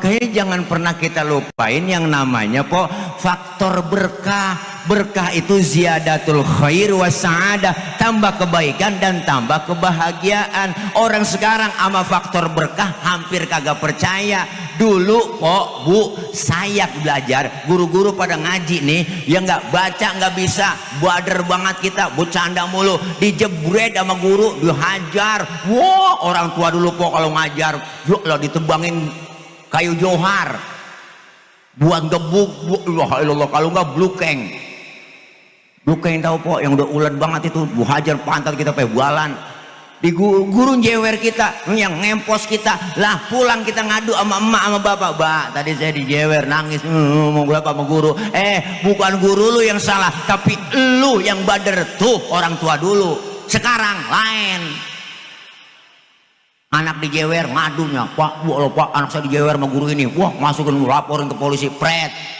Makanya jangan pernah kita lupain yang namanya faktor berkah. Berkah itu ziyadatul khair wa sa'adah, tambah kebaikan dan tambah kebahagiaan. Orang sekarang sama faktor berkah hampir kagak percaya. Dulu Bu, saya belajar, guru-guru pada ngaji nih, yang nggak baca nggak bisa, bader banget kita, bercanda mulu, dijebret sama guru, dihajar. Wah, orang tua dulu kalau ngajar, lo ditebangin kayu johar, buat gebuk, kalau nggak blukeng. Blukeng tahu yang udah ulet banget itu, hajar pantat kita pakai bualan. Di guru jewer kita, yang ngempos kita lah, pulang kita ngadu sama emak sama bapak, tadi saya dijewer, nangis mau berapa sama guru. Bukan guru lu yang salah, tapi lu yang bader tuh, orang tua dulu. Sekarang lain, anak dijewer ngadunya, pak anak saya dijewer sama guru ini, wah masukin laporin ke polisi, pret.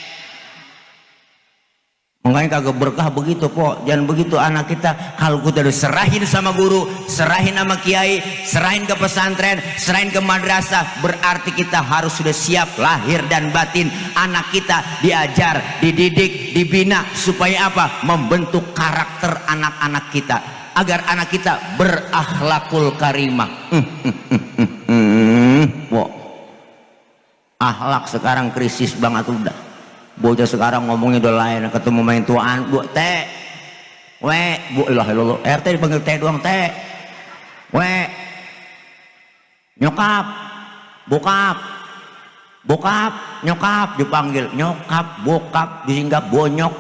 Makanya kagak berkah begitu jangan begitu anak kita. Kalau kita udah serahin sama guru, serahin sama kiai, serahin ke pesantren, serahin ke madrasah, berarti kita harus sudah siap lahir dan batin. Anak kita diajar, dididik, dibina supaya apa? Membentuk karakter anak-anak kita agar anak kita berakhlakul karimah. Akhlak sekarang krisis banget udah. Bocah sekarang ngomongnya udah lain, ketemu main tuaan, bu teh, bu ilah RT dipanggil teh doang, teh, nyokap, bokap, nyokap dipanggil nyokap, bokap disinggap bonyok.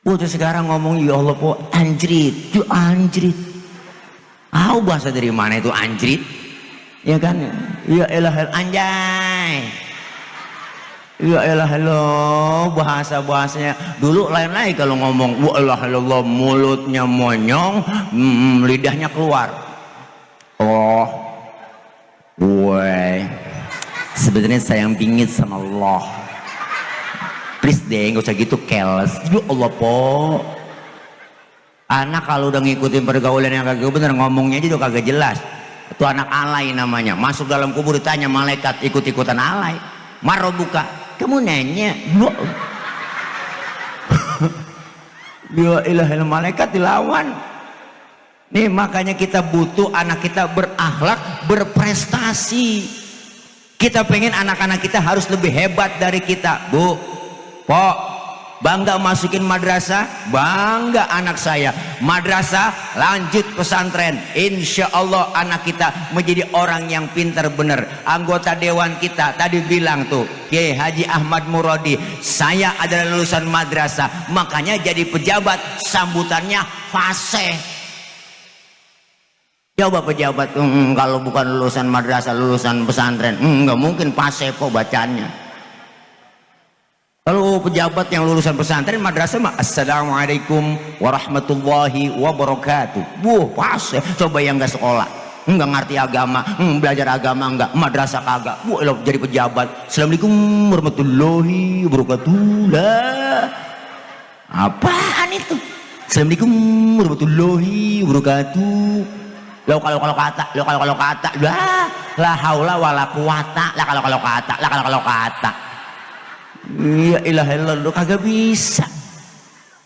Bocah sekarang ngomong ya Allah anjrit, anjrit. Bahasa dari mana itu anjrit? Ya kan? Ya elah anjay. Ya elah bahasa-bahasanya dulu lain lagi. Kalau ngomong wa elah mulutnya monyong, lidahnya keluar. Sebenarnya saya yang bingit sama Allah. Please deh, gak usah gitu keles. Ya Allah anak kalau udah ngikutin pergaulan yang kagak bener, ngomongnya aja udah kagak jelas. Itu anak alay namanya. Masuk dalam kubur ditanya malaikat, ikut-ikutan alay. Maro buka, kamu nanya, ya ilah malaikat dilawan. Nih makanya kita butuh anak kita berakhlak, berprestasi. Kita pengen anak-anak kita harus lebih hebat dari kita. Bu, bangga masukin madrasah, bangga anak saya madrasah lanjut pesantren, insya Allah anak kita menjadi orang yang pintar bener. Anggota dewan kita tadi bilang tuh, Kiai Haji Ahmad Muradi, saya adalah lulusan madrasah, makanya jadi pejabat sambutannya fasih. Coba pejabat kalau bukan lulusan madrasah, lulusan pesantren, nggak mungkin fasih bacaannya. Kalau pejabat yang lulusan pesantren madrasah mah assalamualaikum warahmatullahi wabarakatuh. Pas coba yang nggak sekolah, nggak ngerti agama, belajar agama nggak, madrasah kagak, jadi pejabat assalamualaikum warahmatullahi wabarakatuh. Lah apaan itu? Assalamualaikum warahmatullahi wabarakatuh. Lo kalau kata la haula wala quwata, la kalau kata ya ilah lu kagak bisa.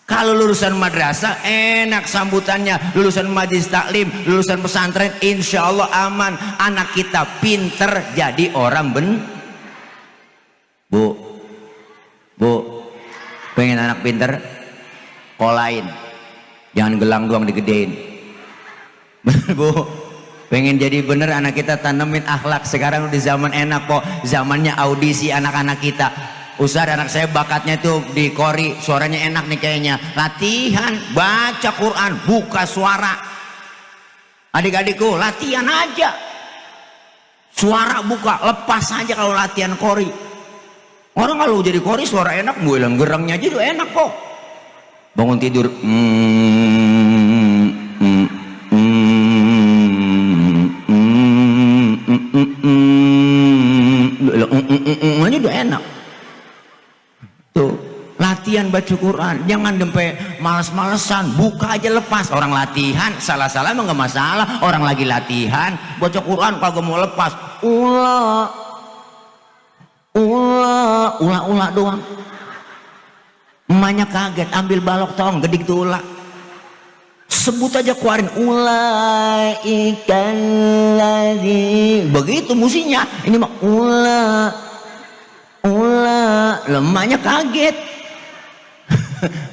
Kalau lulusan madrasah enak sambutannya, lulusan majelis taklim, lulusan pesantren insya Allah aman. Anak kita pinter jadi orang Bu pengen anak pinter kolain, jangan gelang doang digedein. Bu pengen jadi bener anak kita tanemin akhlak. Sekarang di zaman enak zamannya audisi anak-anak kita. Ustaz anak saya bakatnya tuh di kori, suaranya enak nih kayaknya, latihan baca Quran, buka suara. Adik-adikku latihan aja, suara buka, lepas aja kalau latihan kori. Orang kalau jadi kori suara enak, bilang gerangnya aja tuh enak bangun tidur aja udah enak. Tuh latihan baca Quran, jangan sampai males-malesan, buka aja lepas. Orang latihan salah-salah emang gak masalah, orang lagi latihan baca Quran kagak mau lepas, ulah doang. Emaknya kaget, ambil balok tong gedik tuh ulah, sebut aja keluarin ulaikal ladzi, begitu musinya. Ini mah lemahnya kaget.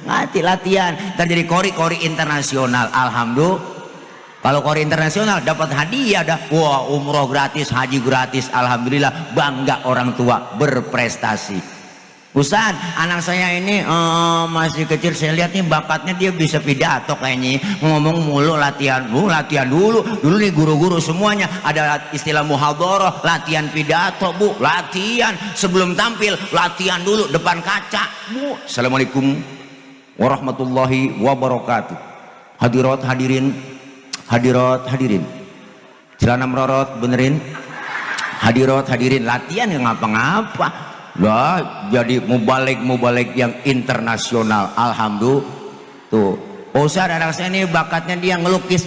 Ngati latihan terjadi kori internasional. Alhamdulillah, kalau kori internasional dapat hadiah dah. Wah, umroh gratis, haji gratis. Alhamdulillah, bangga orang tua berprestasi. Ustaz, anak saya ini masih kecil, saya lihat nih bakatnya dia bisa pidato kayaknya, ngomong mulu, latihan dulu nih guru-guru semuanya ada istilah muhadharah, latihan pidato Bu, latihan sebelum tampil, latihan dulu depan kaca Bu. Assalamualaikum warahmatullahi wabarakatuh. Hadirat hadirin, celana merorot benerin, hadirin, latihan yang ngapa-ngapa lah, jadi mubalik yang internasional. Alhamdulillah. Tuh, Ustaz, anak saya ini bakatnya dia ngelukis,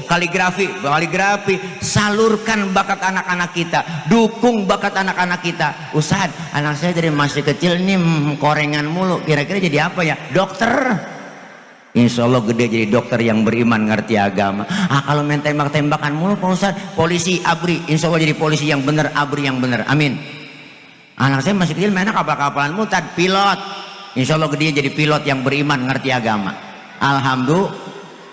kaligrafi. Salurkan bakat anak-anak kita, dukung bakat anak-anak kita. Ustaz, anak saya dari masih kecil ini korengan mulu, kira-kira jadi apa ya? Dokter. Insya Allah gede jadi dokter yang beriman, ngerti agama. Kalau main tembak-tembakan mulu Pak Ustaz, polisi ABRI, insya Allah jadi polisi yang bener, ABRI yang bener, amin. Anak saya masih kecil mainnya kapal-kapalan mutad, pilot, insya Allah gede jadi pilot yang beriman, ngerti agama. Alhamdulillah.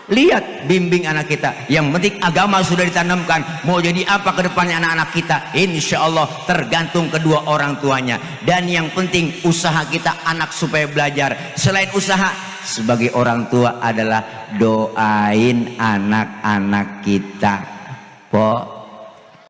Lihat, bimbing anak kita, yang penting agama sudah ditanamkan. Mau jadi apa ke depannya anak-anak kita, insya Allah tergantung kedua orang tuanya. Dan yang penting usaha kita anak supaya belajar. Selain usaha, sebagai orang tua adalah doain anak-anak kita. Pok,